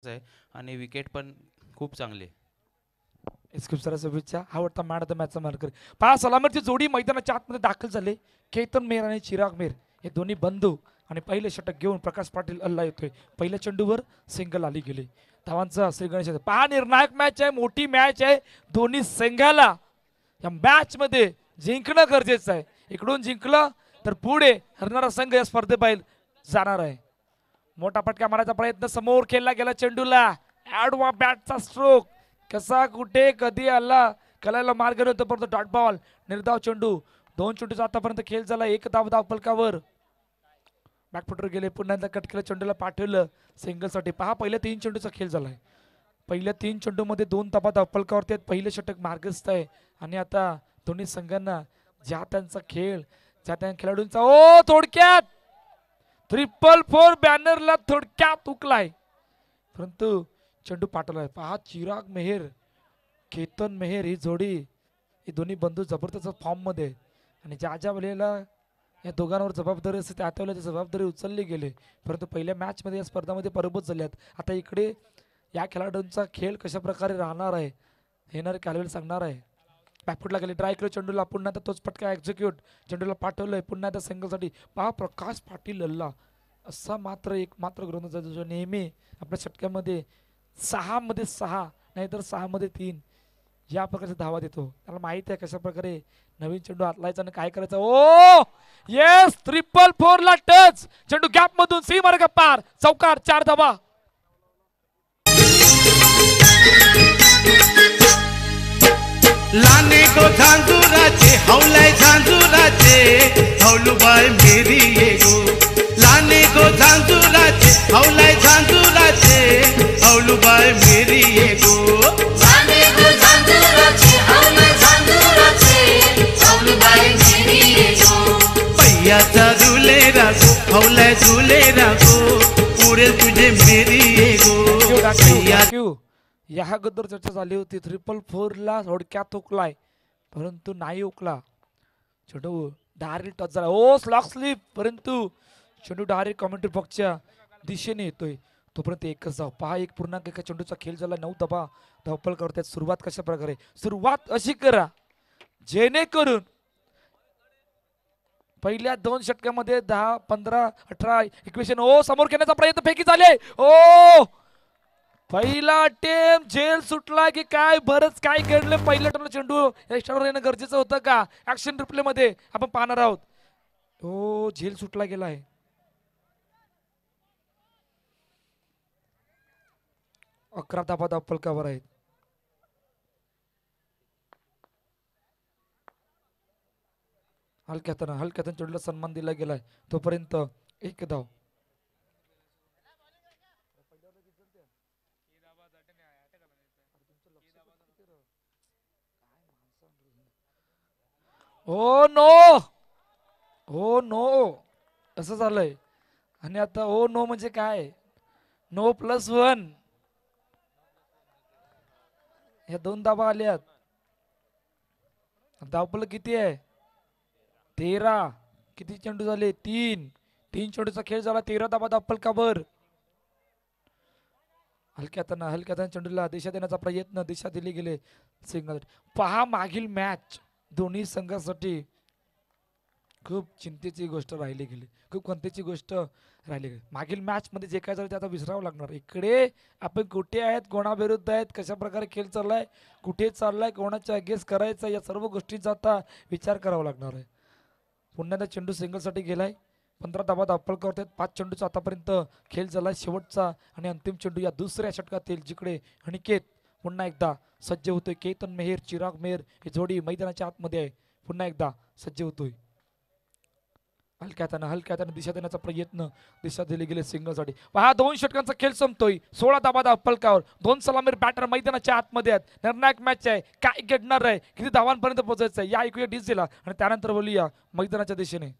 आहे आणि विकेट पण खूप चांगले. खूप साऱ्या शुभेच्छा. आवडता मॅन ऑफ द मॅचचा मानकर. पहा सलामरची जोडी मैदानाच्या आतमध्ये दाखल झाले. केतन मेहर आणि चिराग मेहर हे दोन्ही बंधू आणि पहिले षटक घेऊन प्रकाश पाटील अल्ला येतोय. पहिल्या चेंडूवर सिंगल आली गेली. धावांचा श्री गणेश. पहा निर्णायक मॅच आहे, मोठी मॅच आहे. दोन्ही संघाला या मॅच मध्ये जिंकणं गरजेचं आहे. इकडून जिंकलं तर पुढे हरणारा संघ या स्पर्धेबाहेर जाणार आहे. मोठा फटका मारायचा प्रयत्न समोर खेळला गेला चेंडूला. ॲडवा बॅटचा स्ट्रोक कसा कुठे कधी आला कलायला मार्ग नव्हतं, परंतु डॉट बॉल निर्धाव चेंडू. दोन चेंडूचा आतापर्यंत खेळ झाला. एक धाव फलकावर बॅकफुटर गेले. पुन्हा एकदा कट केलं, चेंडूला पाठवलं सिंगलसाठी. पहा पहिल्या 3 चेंडूचा खेळ झालाय. पहिल्या 3 चेंडूमध्ये 2 धाव फलकावरती आहेत. पहिले षटक मार्गस्थ आहे आणि आता दोन्ही संघांना ज्या त्यांचा खेळ ज्या त्या खेळाडूंचा थोडक्यात 4-4 बॅनरला थोडक्यात उकलाय, परंतु चेंडू पाठवलाय. पहा चिराग मेहर केतन मेहर ही जोडी, ही दोन्ही बंधू जबरदस्त फॉर्म मध्ये आणि ज्या वेळेला या दोघांवर जबाबदारी असते त्या वेळेला जबाबदारी उचलली गेली, परंतु पहिल्या मॅच मध्ये या स्पर्धामध्ये पराभूत झाल्यात. आता इकडे या खेळाडूंचा खेळ कशा प्रकारे राहणार आहे येणारे कालवेल सांगणार आहे. बॅकफुटला गेले, ट्राय केलं चेंडूला. पुन्हा आता तोच फटका एक्झिक्यूट. चेंडूला पाठवलंय पुन्हा आता सिंगलसाठी. पहा प्रकाश पाटील अल्ला असा एकमात्र गोलंदाज जो नेहमी आपल्या षटकामध्ये 6 मध्ये 6 नाहीतर 6 मध्ये 3 या प्रकारचा धावा देतो. त्याला माहिती आहे कशा प्रकारे नवीन चेंडू हातलायचा आणि काय करायचं. येस 4-4 ला टच. चेंडू गॅप मधून सी मार्ग पार चौकार. 4 धावा. लाने को झांझुराचे हौलाय झांझुराचे हौलुबाई मेरी येगो. लाने को झांझुराचे हौलाय झांझुराचे हौलुबाई मेरी येगो. लाने को झांझुराचे हौलाय झांझुराचे हौलुबाई मेरी येगो. पैयाचा झुले रागो हौलाय झुले रागो पुढे तुझे मेरी येगो. या अगोदर चर्चा झाली होती 4-4 ला थोडक्यात उकलाय, परंतु नाही उकला. चेंडू डायरेक्ट टच झाला. स्लॉक स्लिप, परंतु चेंडू डायरेक्ट कॉमेंट्री बॉक्सच्या दिशेने येतोय. तोपर्यंत एकच धाव. पहा 1.1 चेंडूचा खेळ झाला. 9 धावपल करतात. सुरुवात कशा प्रकारे सुरुवात अशी करा जेणेकरून पहिल्या 2 षटकामध्ये 10, 15, 18, 21 समोर खेळण्याचा प्रयत्न फेकी झाले. पहिला टेम झेल सुटला की काय बरंच काय घडलं. पहिल्या टर्न चेंडू एक्स्ट्रावर येणं गरजेचं होतं का? ऍक्शन रिप्ले मध्ये आपण पाहणार आहोत. झेल सुटला गेलाय. अकरा धावा फलकावर आहेत. हलक्यातून चेंडूला सन्मान दिला गेलाय. तोपर्यंत 1 धाव. नो असं झालंय. आणि आता नो म्हणजे काय? नो +1. या 2 धावा आल्यात. धावपल किती आहे? 13. किती चेंडू झाले? 3 चेंडूचा खेळ झाला. 13 धावा धावपलकावर. हलक्यातून चेंडूला दिशा देण्याचा प्रयत्न. दिशा दिली गेले सिंगल. पहा मागील मॅच दोन्ही संघासाठी खूप चिंतेची गोष्ट राहिली गेली. खूप कोणत्याची गोष्ट राहिली गेली. मागील मॅच मध्ये जे काय झालं ते आता विसरावं लागणार. इकडे आपण कुठे आहेत, कोणाविरुद्ध आहेत, कशा प्रकारे खेळ चाललाय, कुठे चाललाय, कोणाच्या अगेन्स्ट करायचा, या सर्व गोष्टींचा आता विचार करावा लागणार आहे. पुन्हा एकदा चेंडू सिंगलसाठी गेलाय. 15 धावा धावपळ करतात. 5 चेंडूचा आतापर्यंत खेळ झाला. शेवटचा आणि अंतिम चेंडू या दुसऱ्या षटकातील, जिकडे अनिकेत पुन्हा एकदा सज्ज होतोय. केतन मेहर चिराग मेहर ही जोडी मैदानाच्या आतमध्ये आहे. पुन्हा एकदा सज्ज होतोय. हलक्याताना दिशा देण्याचा प्रयत्न. दिशा दिली गेली सिंगलसाठी. पहा 2 षटकांचा खेळ संपतोय. 16 धावा फलकावर. 2 सलामीर बॅटर मैदानाच्या आतमध्ये आहेत. निर्णायक मॅच आहे. काय घडणार आहे, किती धावांपर्यंत पोहोचायचं आहे, या ऐकूया डीजेला आणि त्यानंतर बोलूया मैदानाच्या दिशेने.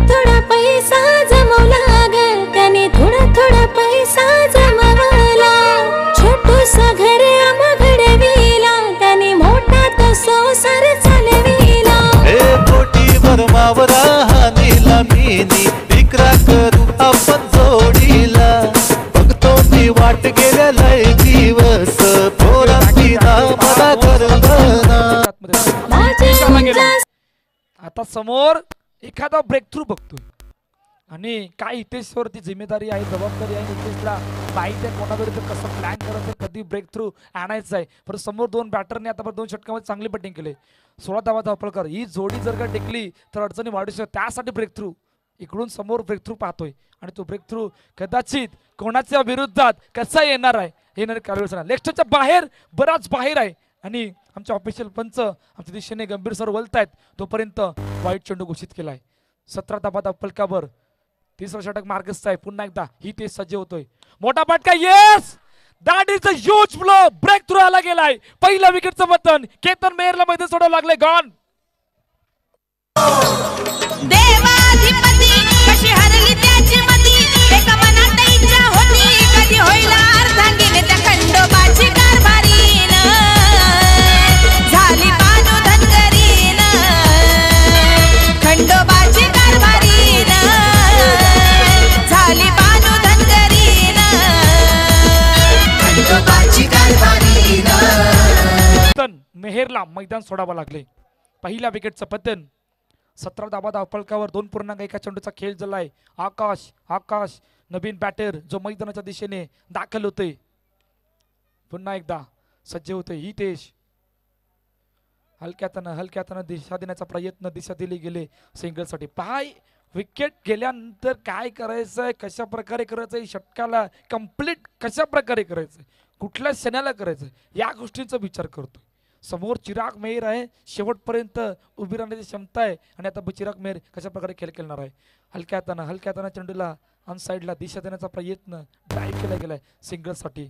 थोडा पैसा जमवला ग त्याने, थोडा पैसा जमवला. छोटूसा घर घडविला त्याने, मोठा तो संसार चालविला. कोटी भरमावरा हानीला मीनी विक्रा करू आपण आता समोर एखादा ब्रेक थ्रू बघतोय आणि काय हितेशवरती जिम्मेदारी आहे, जबाबदारी आहे. हितेशला माहिती आहे कोणाविरुद्ध कसं प्लॅन करायचं, कधी ब्रेक थ्रू आणायचं आहे. परत समोर दोन बॅटरने आता 2 षटकामध्ये चांगली बॅटिंग केली. 16 धावा धावपळकर ही जोडी जर का टिकली तर अडचणी वाढू शकतात. त्यासाठी ब्रेक थ्रू इकडून समोर ब्रेक थ्रू पाहतोय आणि तो ब्रेक थ्रू कदाचित कोणाच्या विरुद्धात कसा येणार आहे हे नाही कालवेळ लेक्स्टरच्या बाहेर बराच बाहेर आहे आणि आमचे ऑफिशियल पंच आमच्या दिशेने गंभीर सर वलतायत. तोपर्यंत वाईट चेंडू घोषित केलाय. 17 धावा धावपळकावर तिसरा षटक मार्गस्थ आहे. पुन्हा एकदा ही तेज सज्ज होतोय. मोठा फटका, yes that is a huge blow. Breakthrough आला गेलाय. पहिल्या विकेटचं पतन. केतन मेहरला मध्ये सोडावं लागलंय. गॉन. देवाधिपती कशी हरली त्याची मती, एका मनात इच्छा होती कधी होईल अर्धांगीन त्या खंडोबाची कारभारीन, झाली बानू धनगरीन, खंडोबाची कारभारीन, झाली बानू धनगरीन, खंडोबाची कारभारीन. मेहरला मैदान सोडावं लागले. पहिल्या विकेटचं पतन. 17 धावा धावपळकावर 2.1 चेंडूचा खेळ झालाय. आकाश नवीन बॅटर जो मैदानाच्या दिशेने दाखल होते. पुन्हा एकदा सज्ज होते. हितेश हलक्यातनं दिशा देण्याचा प्रयत्न, दिशा दिली गेले सिंगलसाठी. पाय विकेट गेल्यानंतर काय करायचंय, कशा प्रकारे करायचंय, षटकाला कंप्लीट कशा प्रकारे करायचंय, कुठल्या क्षणाला करायचंय या गोष्टींचा विचार करतोय. समोर चिराग मेहर आहे. शेवटपर्यंत उभी राहण्याची क्षमता आहे आणि आता चिराग मेहर कशा प्रकारे खेळ खेळणार आहे. हलक्यातनं चेंडूला ऑन साईडला दिशा देण्याचा प्रयत्न ड्राईव्ह केला गेलाय सिंगलसाठी.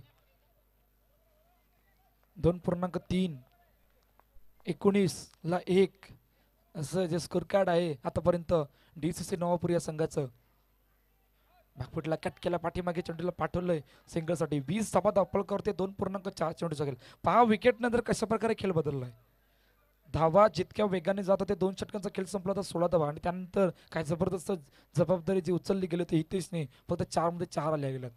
2.3 19 1 असं जे स्कोर कार्ड आहे आतापर्यंत DCC नवापूर या संघाचं. बागपुटला कट केला, पाठीमागे चेंडूला पाठवलंय सिंगलसाठी. 20 धावा धावपळकावरती 2.4 चेंडूचा खेळ. पहा विकेट नंतर कशा प्रकारे खेळ बदललाय. धावा जितक्या वेगाने जात होते 2 षटकांचा खेळ संपला तर 16 धावा आणि त्यानंतर काय जबरदस्त जबाबदारी जी उचलली गेली होती हितेशने. फक्त 4 मध्ये 4 आल्या गेल्यात.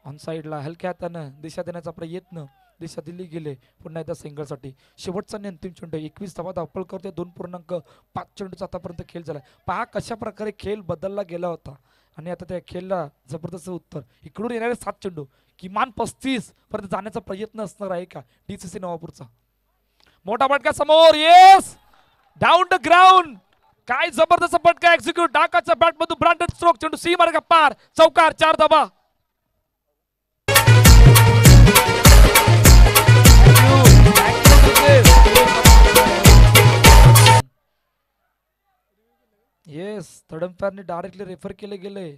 ऑन साईडला हलक्या हातानं दिशा देण्याचा प्रयत्न, दिशा दिली गेले. पुन्हा एकदा सिंगलसाठी शेवटचा आणि अंतिम चेंडू. 21 धावा धावपळकावरती 2.5 चेंडूचा आतापर्यंत खेळ झाला. पहा कशा प्रकारे खेळ बदलला गेला होता आणि आता त्या खेळला जबरदस्त उत्तर. इकडून येणारे 7 चेंडू किमान 35 पर्यंत जाण्याचा प्रयत्न असणार आहे का DCC नवापूरचा. मोठा फटका समोर, येस डाऊन द ग्राउंड. काय जबरदस्त फटका एक्झिक्यूट. डाकाच्या बॅट मधून ब्रांडेड स्ट्रोक. चेंडू सी मार्ग पार. चौकार. 4 धावा. येस तडंप्याने डायरेक्टली रेफर केले गेले.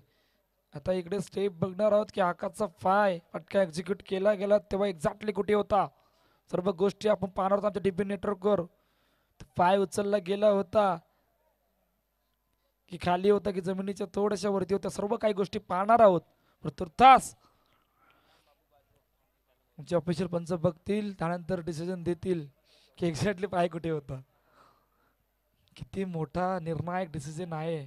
आता इकडे स्टेप बघणार आहोत की आकाशचा फाय फटका एक्झिक्यूट केला गेला तेव्हा एक्झॅक्टली कुठे होता. सर्व गोष्टी आपण पाहणार आहोत आमच्या DB नेटवर्कवर. पाय उचलला गेला होता की खाली होता की जमिनीच्या थोड्याशा वरती होत्या, सर्व काही गोष्टी पाहणार आहोत. तुर्तास आमचे ऑफिशियल पंच बघतील त्यानंतर डिसिजन देतील की एक्झॅक्टली पाय कुठे होता. किती मोठा निर्णायक डिसिजन आहे.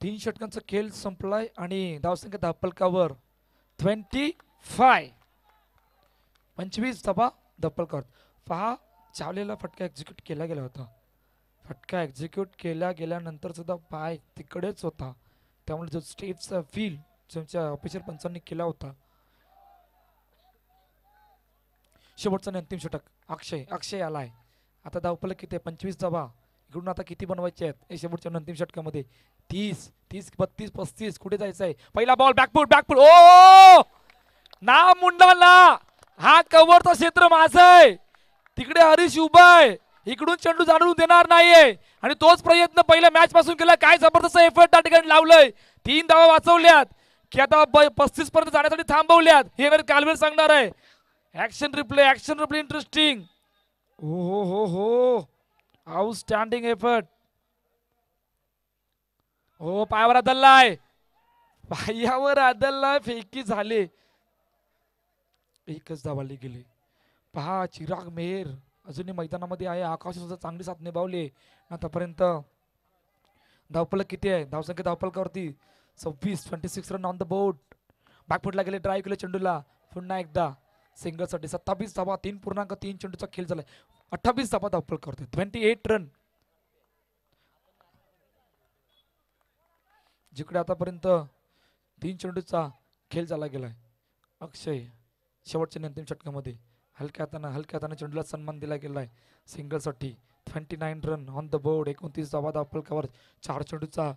तीन षटकांचा खेळ संपलाय आणि धावसंख्या धावपलकावर 25 धावा धावपलकावर. पहा चावलेला फटका एक्झिक्यूट केला गेला होता. फटका एक्झिक्यूट केला गेल्यानंतर सुद्धा पाय तिकडेच होता. त्यामुळे जो स्टेपचा फील तुमच्या ऑफिशियल पंचांनी केला होता. शेवटचा आणि अंतिम षटक. अक्षय आलाय. आता धावपलक किती 25 धावा. इकडून आता किती बनवायचे आहेत हे शेवटच्या अंतिम षटकामध्ये. 30 32 35 कुठे जायचं आहे. पहिला बॉल बॅकफूट. ओ ना मुंडाला. हा कव्हरचा क्षेत्र माझा आहे. तिकडे हरीश उभा आहे. इकडून चेंडू जाणून देणार नाहीये आणि तोच प्रयत्न पहिल्या मॅच पासून केला. काय जबरदस्त एफर्ट त्या ठिकाणी लावलंय. 3 धावा वाचवल्यात की आता 35 पर्यंत जाण्यासाठी थांबवल्यात हे कालवेल सांगणार आहे. Action replay interesting. हो आउटस्टँडिंग एफर्ट. हो पायावर आदललाय, पायावर आदललाय, फेकी झाले, एकच धावाले गेले. पहा चिराग मेहर अजूनही मैदानामध्ये आहे. आकाश सुद्धा चांगली साथ निभावली आतापर्यंत. धावफलक किती आहे? धावसंख्या धावफलकावरती 26 रन ऑन द बोर्ड. बॅकफुटला गेले, ड्राईव्ह केले चेंडूला, पुन्हा एकदा सिंगलसाठी 27 धावा, 3.3 चेंडूचा खेळ झालाय. 28 धावा धावफलकावरती, 28 रन. जिकडे आतापर्यंत 3 चेंडूचा खेळ झाला गेलाय. अक्षय शेवटच्या अंतिम षटकामध्ये हलक्या हाताने चेंडूला सन्मान दिला गेलाय सिंगलसाठी. 29 रन ऑन द बोर्ड, 29 धावा धावफलकावर, 4 चेंडूचा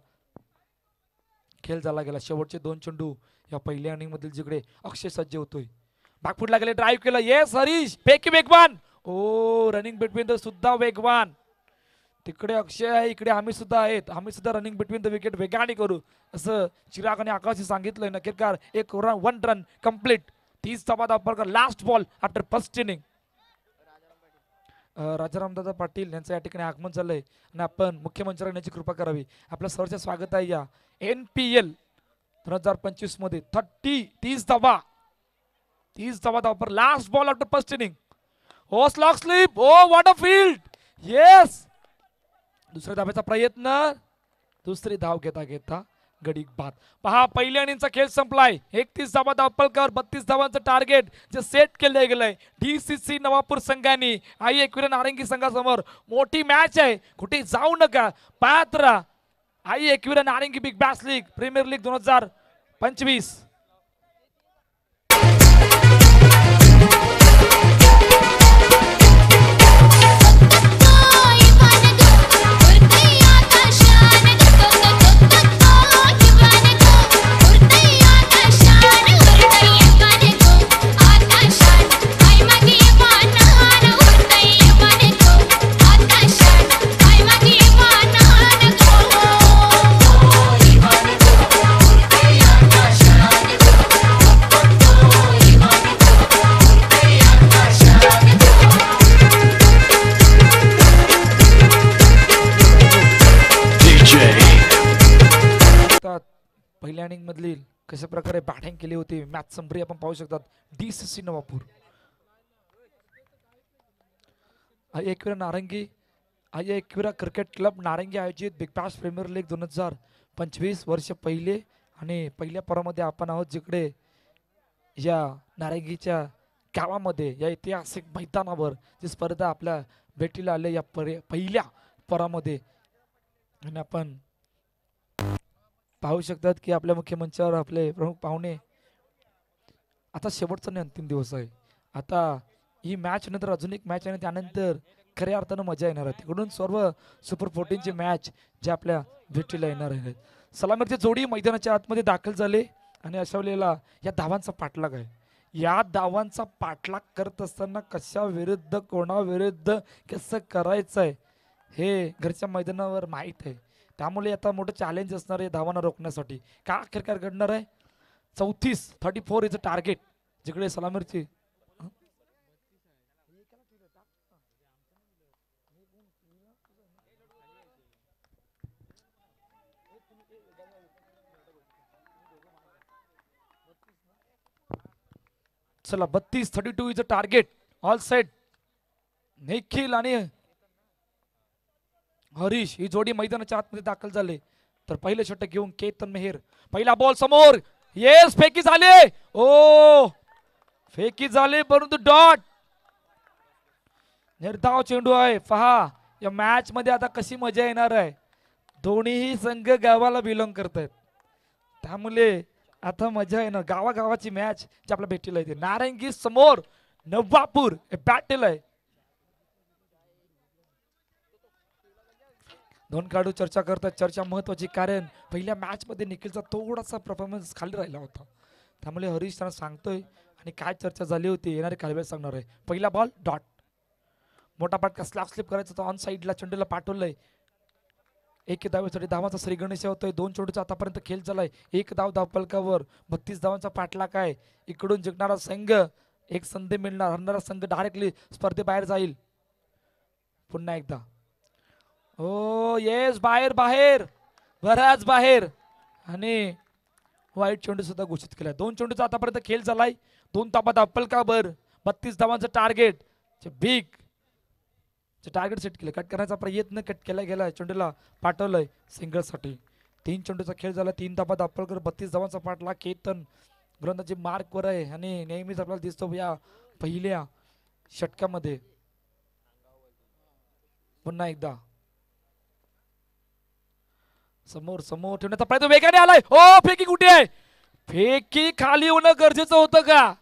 खेळ झाला गेला. शेवटचे 2 चेंडू या पहिल्या इनिंग मधील जिकडे अक्षय सज्ज होतोय. बॅकफुटला गेले, ड्राईव्ह केलं, येस हरीश, पैकी वेगवान. ओ रनिंग बिटवीन द सुद्धा वेगवान. तिकडे अक्षय आहे, इकडे आम्ही सुद्धा आहेत, आम्ही सुद्धा रनिंग बिटवीन द विकेट वेगाने करू असं चिराग आणि आकाश सांगितलंय. नक्कीकार 1 रन कंप्लीट. 30 धावा धावफलक, last ball after first innings. Rajaramdada Patil यांचं या ठिकाणी आगमन झालंय आणि आपण मुख्यमंत्र्यांनी याची कृपा करावी. आपलं सरचे स्वागत आहे या NPL 2025 मध्ये. 30 धावा धावफलक, last ball after first inning. Oh slog slip, oh what a field, yes. दुसऱ्या धाब्याचा प्रयत्न, दुसरी धाव घेता गडी बाद. पहा पहिल्या इनिंगचा खेळ संपलाय. 31 धावा धावफलकावर, 32 धावांचं टार्गेट जे सेट केलं गेलंय DCC नवापूर संघाने आई एकविरा नारंगी संघासमोर. मोठी मॅच आहे, कुठे जाऊ नका, पाहत राहा. आई एकविरा नारंगी big bash league premier league 2025. पहिल्या इनिंग मधील कशा प्रकारे बॅटिंग केली होती, मॅच समरी आपण पाहू शकतात. DCC नवापूर, आई एकविरा नारंगी, आई एकविरा क्रिकेट क्लब नारंगी आयोजित बिग बॅश प्रीमियर लीग 2025 वर्ष पहिले आणि पहिल्या परामध्ये आपण आहोत, जिकडे या नारंगीच्या गावामध्ये या ऐतिहासिक मैदानावर जी स्पर्धा आपल्या भेटीला आले या पहिल्या परामध्ये. आणि आपण पाहू शकतात की आपल्या मुख्य मंचावर आपले प्रमुख पाहुणे. आता शेवटचा आणि अंतिम दिवस आहे. आता ही मॅच नंतर अजून एक मॅच आहे, त्यानंतर खऱ्या अर्थानं मजा येणार आहे. तिकडून सर्व सुपर 14ची मॅच जे आपल्या भेटीला येणार आहेत. सलामीची जोडी मैदानाच्या आतमध्ये दाखल झाले आणि अशा वेळेला या धावांचा पाठलाग आहे. या धावांचा पाठलाग करत असताना कशा विरुद्ध, कोणाविरुद्ध कसं करायचं आहे हे घरच्या मैदानावर माहीत आहे. त्यामुळे आता मोठं चॅलेंज असणार आहे धावांना रोखण्यासाठी. का अखेरकार घडणार आहे? 34 इज अ टार्गेट, जिकडे सलामीची चला 32 is a target. All set. Nikhil आणि हरीश ही जोडी मैदानाच्या आतमध्ये दाखल झाले. तर पहिले षटक घेऊन केतन मेहर, पहिला बॉल समोर, येस फेकी झाले, ओ फेकी झाले, परंतु डॉट. निर्धाव चेंडू आहे. पहा या मॅच मध्ये आता कशी मजा येणार आहे. दोन्हीही संघ गावाला बिलॉंग करतायत, त्यामुळे आता मजा येणार. गावागावाची मॅच जी आपल्या भेटीला येते. नारंगी समोर नवापूर, बॅटल आहे. दोन खेळाडू चर्चा करतात. चर्चा महत्वाची, कारण पहिल्या मॅच मध्ये निखिलचा थोडासा परफॉर्मन्स खाली राहिला होता. त्यामुळे हरीश त्यांना सांगतोय आणि काय चर्चा झाली होती येणारे कालवेळ सांगणार आहे. पहिला बॉल डॉट, मोठा पाटका स्लॅप स्लिप करायचा तो ऑन साईडला चेंडूला पाठवलंय. एक धावेसाठी धावांचा श्री गणेश होतोय. 2 चेंडूचा आतापर्यंत खेळ झालाय. 1 धाव धावफलकावर, 32 धावांचा पाठलाग आहे. इकडून जिंकणारा संघ एक संधी मिळणार, हरणारा संघ डायरेक्टली स्पर्धेबाहेर जाईल. पुन्हा एकदा, ओ येस बाहेर बाहेर, बराच बाहेर आणि वाईट चेंडू सुद्धा घोषित केलाय. 2 चेंडूचा आतापर्यंत खेळ झालाय. 2 तापात अप्पल का बर 32 धावांचं टार्गेट बिग टार्गेट सेट केलं. कट करण्याचा प्रयत्न कट केला गेलाय. चेंडूला पाठवलंय सिंगल साठी. 3 चेंडूचा खेळ झाला. 3 धाबात अप्पलकर 32 धावांचा पाठला. केतन गोलंदाजी मार्क वर आहे आणि नेहमीच आपल्याला दिसतो या पहिल्या षटकामध्ये. पुन्हा एकदा समोर समोर ठेवण्याचा प्रयत्न वेगाने आलाय. हो फेकी कुठे आहे? फेकी खाली होणं गरजेचं होतं का?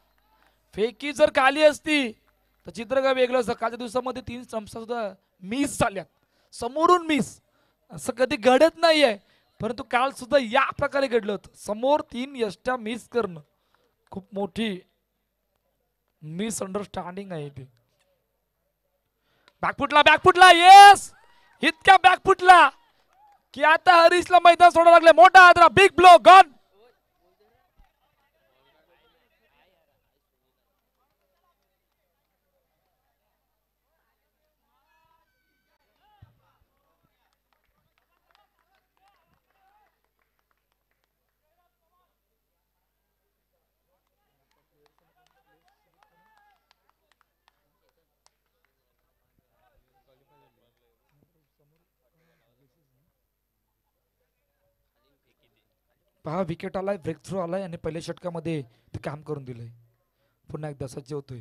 फेकी जर खाली असती तर चित्र काय वेगळं असतं. कालच्या दिवसामध्ये 3 स्टंप्स सुद्धा मिस झाल्यात. समोरून मिस असं कधी घडत नाहीये, परंतु काल सुद्धा या प्रकारे घडलं होतं. समोर 3 यष्ट्या मिस करणं खूप मोठी मिसअंडरस्टँडिंग आहे ती. बॅकफुटला येस इतक्या बॅकफुटला की आता हरीशला मैदान सोडायला लागले. मोठा आदरा बिग ब्लो गन. पहा विकेट आलाय, ब्रेक थ्रू आलाय आणि पहिल्या षटकामध्ये ते काम करून दिलंय. पुन्हा एकदा सज्ज होतोय.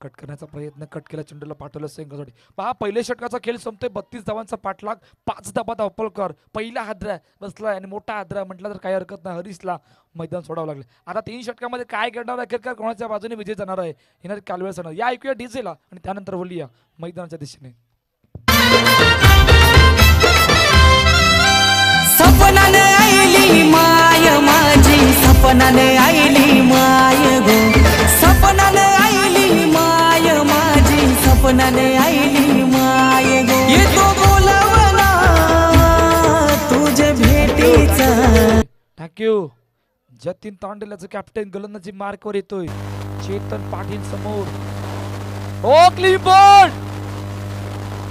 कट करण्याचा प्रयत्न कट केला. चेंडूला पाठवलं सिंगलसाठी. पहा पहिल्या षटकाचा खेळ संपतोय. 32 धावांचा पाठलाग. 5 धाबात अप्पलकर पहिला हादरा बसलाय आणि मोठा हादरा म्हटलं तर काही हरकत नाही. हरीशला मैदान सोडावं लागलं. आता 3 षटकामध्ये काय करणार आहे क्रिकेट, कोणाच्या बाजूने विजय जाणार आहे येणार कालवेळ जाणार या ऐकूया डीजेला आणि त्यानंतर बोलूया मैदानाच्या दिशेने. सपनाने आईली माय माझी, सपनाने आईली माय गो, सपनाने आईली माय माझी, सपनाने आईली माय गो. येतो बोलावला तुझ्या भेटीचा. थँक्यू. जतीन तांडेलाचं कॅप्टन गोलंदाजी मार्कवर येतोय. चेतन पाटील समोर. ओ क्लीन बॉल.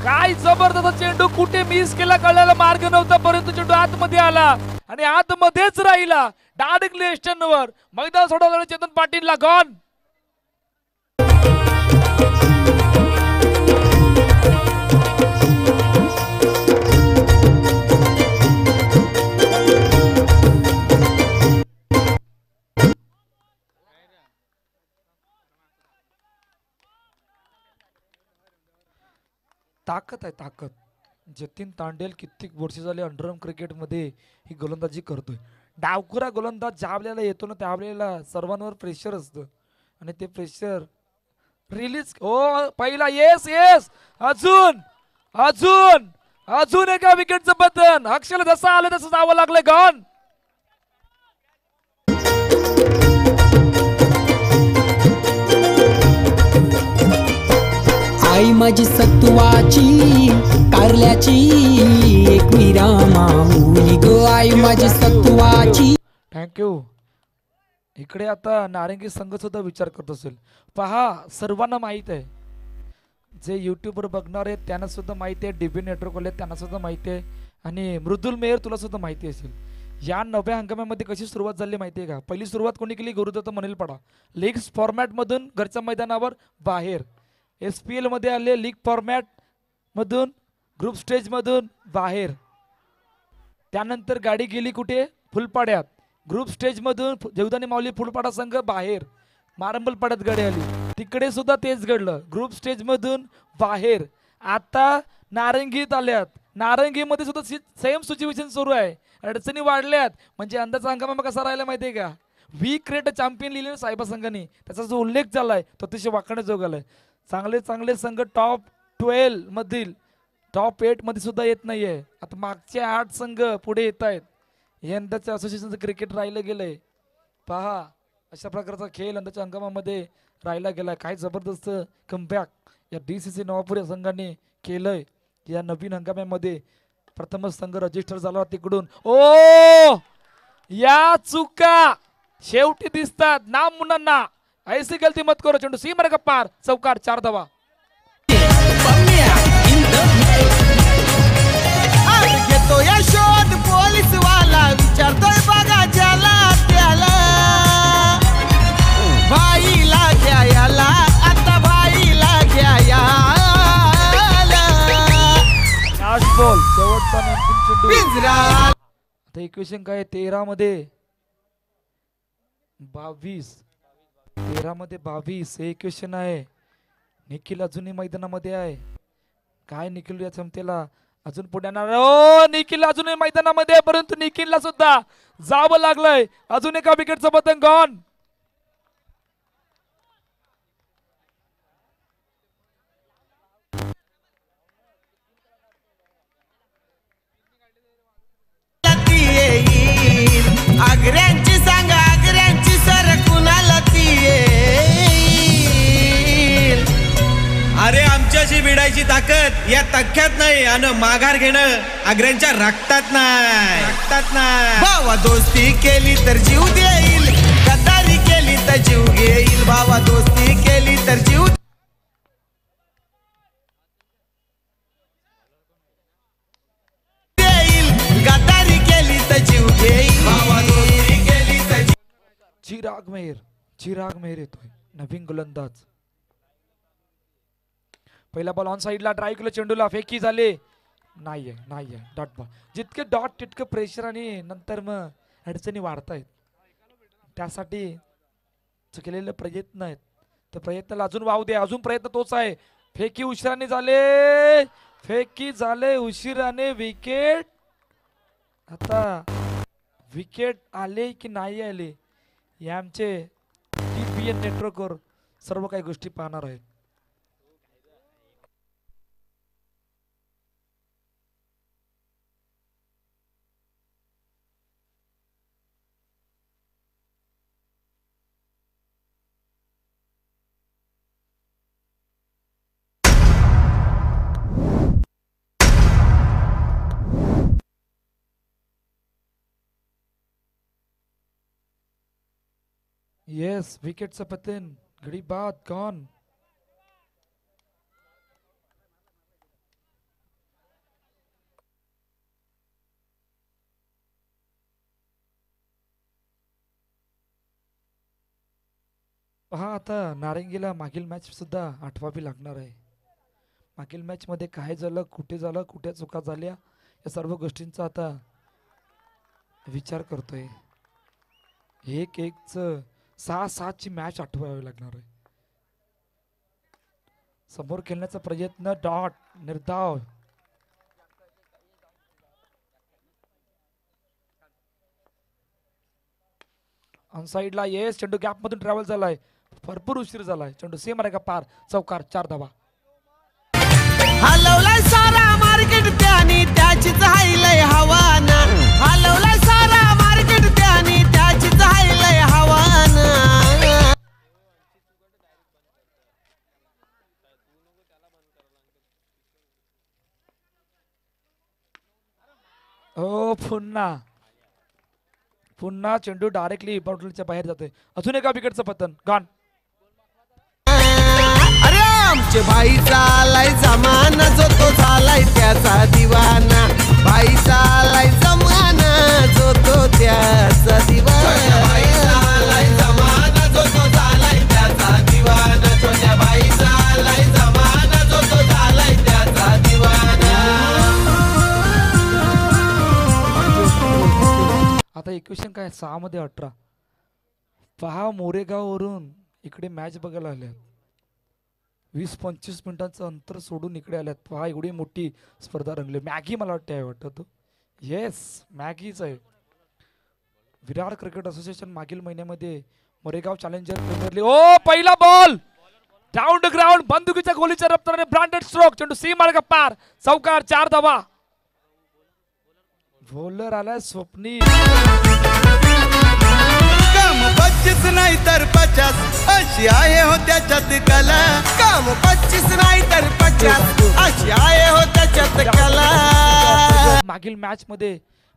काय जबरदस्त चेंडू. कुठे मिस केला कळायला मार्ग नव्हता, परंतु चेंडू आतमध्ये आला आणि आतमध्येच राहिला. डायरेक्ट लेस्टनवर मैदान सोडवलं चेतन पाटीलला. गॉन. ताकद आहे ताकद. जतीन तांडेल कित्येक वर्ष झाले अंडरआर्म क्रिकेटमध्ये ही गोलंदाजी करतोय. डावखुरा गोलंदाज ज्या वेळेला येतो ना त्यावेळेला सर्वांवर प्रेशर असतं आणि ते प्रेशर रिलीज. हो पहिला येस येस. अजून अजून अजून एका विकेटचं बटन. अक्षरला जसं आलं तसं जावं लागलं. गॉन. आई माझी सत्वाची कारल्याची एक मीरा माऊली गो, आई माझी सत्वाची. थँक्यू. इकडे आता नारंगी संघ सुद्धा विचार करत असेल. पहा सर्वांना माहित आहे, जे युट्यूबवर बघणार आहेत त्यांना सुद्धा माहिती आहे, डीबी नेटवर्कवाले त्यांना सुद्धा माहिती आहे आणि मृदुल मेहर तुला सुद्धा माहिती असेल. या नव्या हंगामामध्ये कशी सुरुवात झाली माहिती आहे का? पहिली सुरुवात कोणी केली? गुरुदत्त मनेलपाडा. लीग फॉर्मॅटमधून घरच्या मैदानावर बाहेर. SPL मध्ये आले लीग फॉर्मॅट मधून, ग्रुप स्टेज मधून बाहेर. त्यानंतर गाडी गेली कुठे? फुलपाड्यात. ग्रुप स्टेज मधून जेवदानी माऊली फुलपाडा संघ बाहेर. मारंबलपाड्यात गाडी आली, तिकडे सुद्धा तेच घडलं. ग्रुप स्टेज मधून बाहेर. आता नारंगीत आल्यात. नारंगीमध्ये सुद्धा सेम सिच्युएशन सुरू आहे. अडचणी वाढल्यात. म्हणजे अंदाजा हंगामा कसा राहिला माहितीये का? वी क्रिएट चॅम्पियन लिहिले साहेबा संघाने, त्याचा जो उल्लेख झालाय तो अतिशय वाखाणण्याजोगा आहे. चांगले चांगले संघ टॉप 12 मधील टॉप 8 मध्ये सुद्धा येत नाहीये. आता मागचे 8 संघ पुढे येत आहेत. यंदाच्या असोसिएशनचं क्रिकेट राहिलं गेलंय. पहा अशा प्रकारचा खेळ यंदाच्या हंगामामध्ये राहिला गेलाय. काय जबरदस्त कमबॅक या DCC नवापूर या संघाने केलंय. या नवीन हंगामामध्ये प्रथमच संघ रजिस्टर झाला तिकडून. ओ या चुका शेवटी दिसतात. नाम मुलांना ऐसी गलती मत करो. चेंडू सीमा का पार. चौकार. 4 धावा. घेतो या शोध पोलीस भाईला घ्यायला आता भाईला घ्यायला लास्ट बॉल शेवटचा आणि अंतिम चेंडू पिंजरा आता इक्वेशन काय 13 मध्ये 22 13 मध्ये 22 हे इक्वेशन आहे. निखिल अजूनही मैदानामध्ये आहे. काय निखिल या क्षमतेला अजून पुढे येणार ओ निखिल अजूनही मैदानामध्ये आहे, परंतु निखिलला सुद्धा जावं लागलंय. अजून एका विकेटचं पतंग गॉन. ती येईल आग्र्यांची सांगा आग्र्यांची सर कुणाला ती येईल. अरे आमच्याशी भिडायची ताकद या तख्यात नाही आणि माघार घेणं आग्र्यांच्या रक्तात नाही. भावा दोस्ती केली तर जीव देईल गद्दारी केली तर जीव घेईल. भावा दोस्ती केली तर जीव देईल गद्दारी केली तर जीव घेईल. भावा दोस्ती केली तर चिराग मेहर येतोय नवीन गोलंदाज. पहिला बॉल ऑन साइडला ड्राईव्ह केलं चेंडूला फेकी झाले नाहीये डॉट बॉल. जितके डॉट तितकं प्रेशर आणि नंतर मग अडचणी वाढतायत. त्यासाठी केलेले प्रयत्न आहेत तर प्रयत्नाला अजून वाव दे. अजून प्रयत्न तोच आहे. फेकी झाले उशिराने विकेट. आता विकेट आले की नाही आले हे आमचे TPN नेटवर्कवर सर्व काही गोष्टी पाहणार आहेत. येस विकेटचं पतन घडी बाद गॉन. पहा आता नारंगीला मागील मॅच सुद्धा आठवावी लागणार आहे. मागील मॅच मध्ये काय झालं कुठे चुका झाल्या या सर्व गोष्टींचा आता विचार करतोय. 1-1च 6-7ची मॅच आठवावी लागणार आहे. समोर खेळण्याचा प्रयत्न डॉट निर्धाव. ऑन साइडला येस चेंडू गॅप मधून ट्रॅव्हल झालाय. भरपूर उशीर झालाय. चेंडू सेम आहे का पार चौकार 4 धावा. हलवलाय सारा मार्केट त्यानी त्याचीच हायलय हवाना. हलवलाय सारा मार्केट त्यानी त्याचीच हायलय हवाना. ओ पुन्हा चेंडू डायरेक्टली बाउंड्रीच्या बाहेर जातोय. अजून एका विकेटचं पतन गॉन. अरे आमचे भाई चालाय जमाना जो तो झालाय त्याचा दिवाना. भाई चालाय जमाना जो तो त्याचा दिवाना. भाई चालाय जमाना जो तो झालाय त्याचा दिवाना. छोट्या भाई चालाय जमाना जो तो झालाय त्याचा दिवाना. आता इक्वेशन काय 6 मध्ये 18. पहा मोरेगाव वरून इकडे मॅच बघायला आल्यात. 20-25 मिनिटांचं अंतर सोडून इकडे आल्यात. पहा एवढी मोठी स्पर्धा रंगली. मॅगी मला वाटतं तो येस मॅगीच आहे. विरार क्रिकेट असोसिएशन मागील महिन्यामध्ये मोरेगाव चॅलेंजर प्रीमियर लीग. ओ पहिला बॉल डाऊन टू ग्राउंड बंदुकीच्या गोलीच्या रफ्ताराने ब्रांडेड स्ट्रोक. चेंडू सी मार्ग पार चौकार 4 धावा. बॉलर आलाय स्वप्नी. काम 25 नाही तर 50 अशी आहे हो त्याच्यात कला. काम 25 नाही तर 50 अशी आहे हो त्याच्यात कला. मागील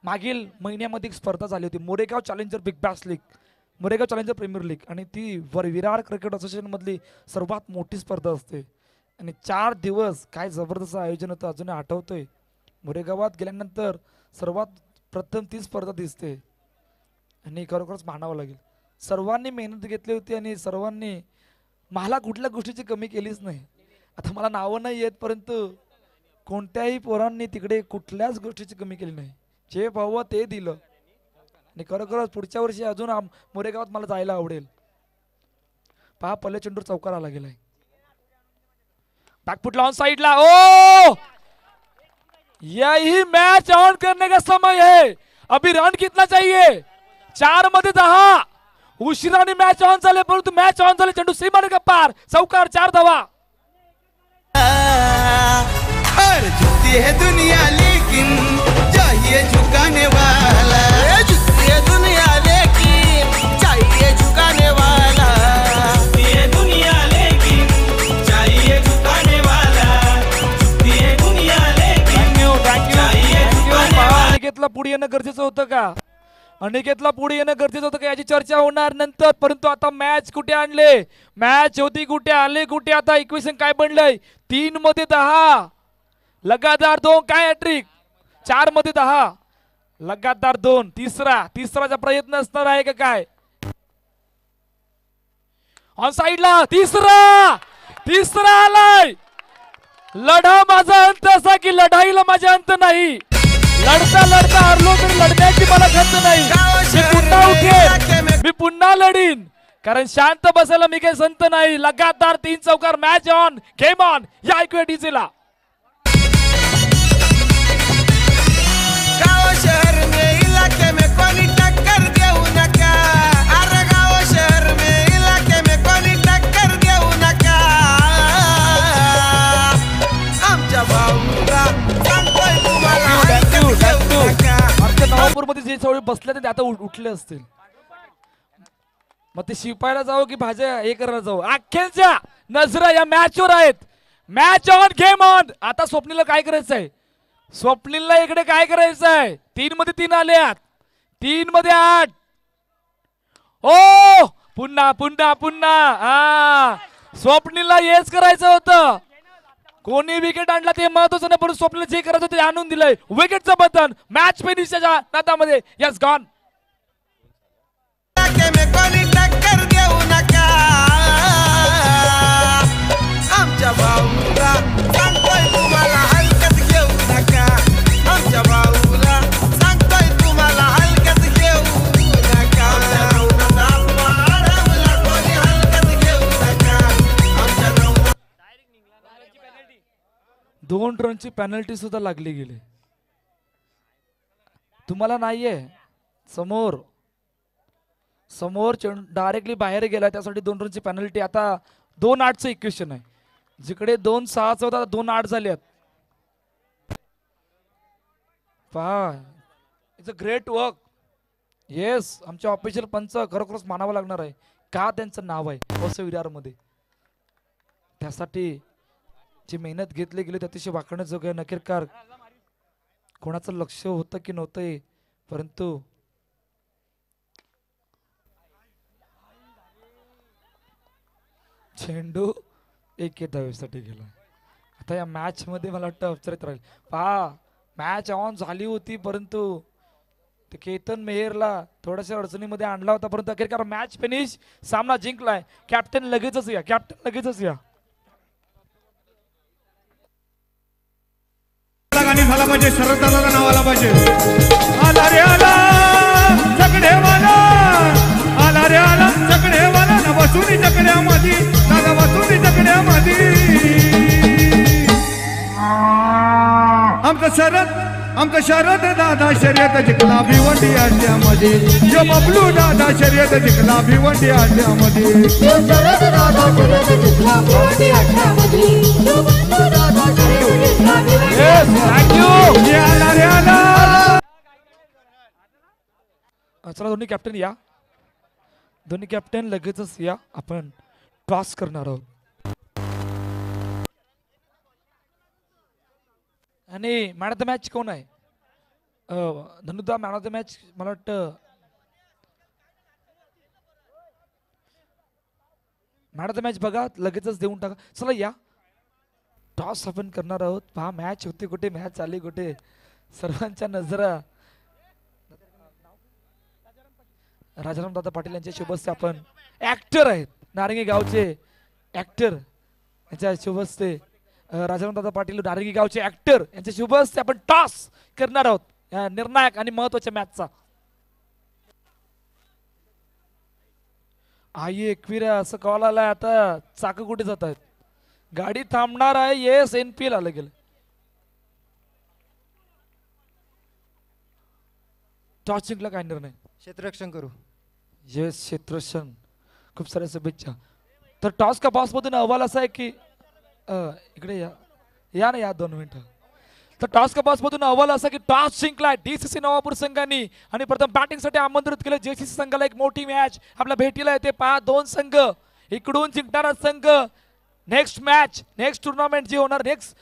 मागील महिन्यामध्ये एक स्पर्धा झाली होती Moregaon challenger big bash league, Moregaon challenger premier league. आणि ती विरार क्रिकेट असोसिएशन मधली सर्वात मोठी स्पर्धा असते. आणि 4 दिवस काय जबरदस्त आयोजन होतं अजून आठवतोय. मोरेगावात गेल्यानंतर सर्वात प्रथम ती स्पर्धा दिसते आणि खरोखरच मानावं लागेल. सर्वांनी मेहनत घेतली होती आणि सर्वांनी मला कुठल्या गोष्टीची कमी केलीच नाही. आता मला नावं नाही येत, परंतु कोणत्याही पोरांनी तिकडे कुठल्याच गोष्टीची कमी केली नाही. जे पाहावं ते दिलं आणि खरोखरच पुढच्या वर्षी अजून मोरेगावात मला जायला आवडेल. पहा पल्ले चेंडूर चौकार आला गेलाय. बॅकफुटला ऑन साइडला. ओ यही मैच ऑन करने का समय है. अभी रन कितना चाहिए? 4 मध्ये 10. उशिराने मॅच ऑन झाले, परंतु मॅच ऑन झाले. चेंडू सीमाने का पार. चौकार 4 धावा. हर झुकती है दुनिया लेकिन चाहिए झुकाने वाला. झुकती है दुनिया लेकिन चाहिए झुकाने वाला. झुकती है दुनिया लेकिन चाहिए झुकाने वाला. झुकती है दुनिया लेकिन चाहिए झुकाने वाला. अनिकेतला पुढे येणं गरजेचं होतं का? अनिकेतला पुढे येणं गरजेचं होतं का याची चर्चा होणार नंतर. परंतु आता मॅच कुठे आणले? मॅच होती कुठे, आले कुठे? आता इक्वेशन काय बनलंय? 3 मध्ये 10 लगातार 2. काय हॅट्रिक? 4 मध्ये 10 लगातार 2. तिसराचा प्रयत्न असणार आहे का काय? ऑन साइडला तिसरा आलाय. लढा माझा अंत असा की लढाईला माझा अंत नाही. लढता हरलो तरी लढण्याची मला खंत नाही. मी पुन्हा उठेन, मी पुन्हा लढीन, कारण शांत बसायला मी काही संत नाही. लगातार 3 चौकार. Match on, game on. या ऐकूया डीजेला. गाँव शहर में इलाके में कोणी टक्कर देऊ नका. अरे गाँव शहर में इलाके में कोणी टक्कर देऊ नका. आमच्या भाऊला सांगतोय तुम्हाला हरकत घेऊ नका. आमच्या नवापूर मध्ये जे सगळे बसले ते आता उठले असतील. मग ते शिपायला जाऊ की भाज्या हे करायला जाऊ? अख्ख्यांच्या नजरा या मॅचवर आहेत. Match on, game on. आता स्वप्नीला काय करायचंय? स्वप्नीलला इकडे काय करायचंय? 3 मध्ये 3 आल्यात, 3 मध्ये 8. ओ पुन्हा हा स्वप्नीलला हेच करायचं होतं. कोणी विकेट आणला ते महत्वाचं नाही, पण स्वप्नील जे करायचं ते आणून दिलंय. विकेटचं बटन. मॅच फिनिशच्या नादामध्ये. Yes gone. इलाके में कोणी टक्कर देऊ नका. आमच्या भाऊला सांगतोय तुम्हाला हलकत घेऊ नका. आमच्या भाऊला सांगतोय तुम्हाला हलकत घेऊ नका. कोणी हलकत घेऊ नका. आमच्या 2 रनची पेनल्टी सुद्धा लागली गेली. तुम्हाला नाहीये समोर डायरेक्टली बाहेर गेला, त्यासाठी 2 रनची पेनल्टी. आता 2-8चं इक्वेशन आहे. जिकडे 2-6चं होता 2-8 झाले. पहा, it's a great work. Yes, आमच्या ऑफिशियल पंच खरोखरच मानावं लागणार आहे. का त्यांचं नाव आहे असं विरार मध्ये. त्यासाठी जी मेहनत घेतली गेली अतिशय वाकण्याजोग आहे. नक्कीकार कोणाचं लक्ष होतं की नव्हतं, परंतु चेंडू 1 धावेसाठी गेला. आता या मॅच मध्ये मला वाटतं अवचरित राहील. पहा, मॅच ऑन झाली होती, परंतु ते केतन मेहरला थोड्याशा अडचणीमध्ये आणला होता, परंतु अखेरकार मॅच फिनिश. सामना जिंकलाय. कॅप्टन लगेचच या. गाणी झाला पाहिजे, शरद दादाचं नाव आला पाहिजे. आला रे आला चकडेवाला, आला रे आला चकडेवाला. ना बसून चकड्यामध्ये, दादा बसून चकड्यामध्ये. आमचं शरद दादा शर्यत जिंकला भिवंडी अड्ड्यामध्ये. यो बबलू दादा शर्यत जिंकला भिवंडी अड्ड्यामध्ये. चला दोन्ही कॅप्टन या. दोन्ही कॅप्टन लगेचच या. आपण टॉस करणार आहोत. आणि मॅन ऑफ द मॅच कोण आहे? धनुदा मॅन ऑफ द मॅच मला वाटतं मॅन ऑफ द मॅच बघा लगेचच देऊन टाका. चला या, टॉस आपण करणार आहोत. पहा, मॅच होती कुठे, मॅच आली कुठे, सर्वांच्या नजरा राजाराम दादा पाटील यांच्या शुभस्ते आपण ऍक्टर आहेत नारंगी गावचे ऍक्टर यांच्या शुभस्ते राजाराम दादा पाटील नारंगी गावचे ऍक्टर यांच्या शुभस्ते आपण टॉस करणार आहोत या निर्णायक आणि महत्वाच्या मॅचचा. आई एकविरा असं कॉल आलाय आता चाक कुठे जात आहेत गाडी थांबणार आहे. येस NPL आलं गेलं. टॉस जिंकला काय निर्णय क्षेत्ररक्षण करू. येस क्षेत्ररक्षण खूप साऱ्या शुभेच्छा. तर टॉस का बॉस मधून अहवाल असा आहे की इकडे या ना या 2 मिनिटं. तर टॉस का बॉस मधून अहवाल असा की टॉस जिंकलाय DCC नवापूर संघाने आणि प्रथम बॅटिंग साठी आमंत्रित केलं JCC संघाला. एक मोठी मॅच आपल्या भेटीला येते. 2 संघ इकडून जिंकणारा संघ नेक्स्ट मॅच नेक्स्ट टुर्नामेंट जी होणार नेक्स्ट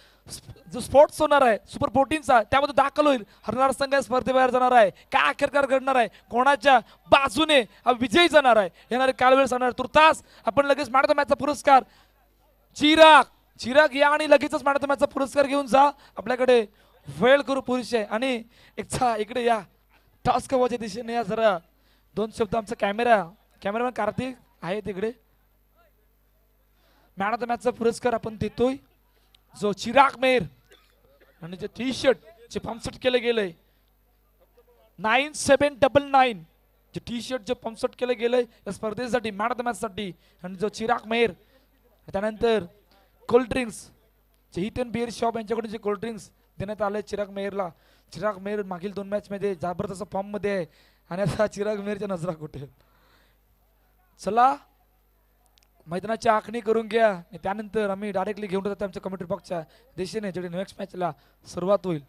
जो स्पोर्ट्स होणार आहे सुपर 14चा त्यामध्ये दाखल होईल. हरणारा संघ स्पर्धेबाहेर जाणार आहे. काय अखेरकार घडणार आहे कोणाच्या बाजूने विजयी जाणार आहे येणारे कालवेळ जाणार. तुर्तास आपण लगेच मॅन ऑफ द मॅचचा पुरस्कार चिराग या आणि लगेचच मॅन ऑफ द मॅचचा पुरस्कार घेऊन जा. आपल्याकडे वेळ करू पुरुष आहे आणि इकडे या टॉस कव्हरच्या दिशेने या जरा 2 शब्द. आमचा कॅमेरामॅन कार्तिक आहे तिकडे. मॅन ऑफ द मॅचचा पुरस्कार आपण देतोय जो चिराग मेहर आणि जे टी-शर्ट जे पंपसेट केलं गेलंय 9799 जे टी-शर्ट जे पंपसेट केलं गेलंय या स्पर्धेसाठी मॅन ऑफ द मॅच साठी आणि जो चिराग मेहर. त्यानंतर कोल्ड ड्रिंक्स जे हितन बिअर शॉप यांच्याकडून जे कोल्ड ड्रिंक्स देण्यात आले चिराग मेहरला. चिराग मेहर मागील 2 मॅच मध्ये जबरदस्त फॉर्म मध्ये आहे आणि आता चिराग मेहरच्या नजरा कुठे. चला मैदानाची आखणी करून घ्या त्यानंतर आम्ही डायरेक्टली घेऊन जातो आमच्या कमेंट्री बॉक्सच्या दिशेने जेवढे नेक्स्ट मॅचला सुरुवात होईल.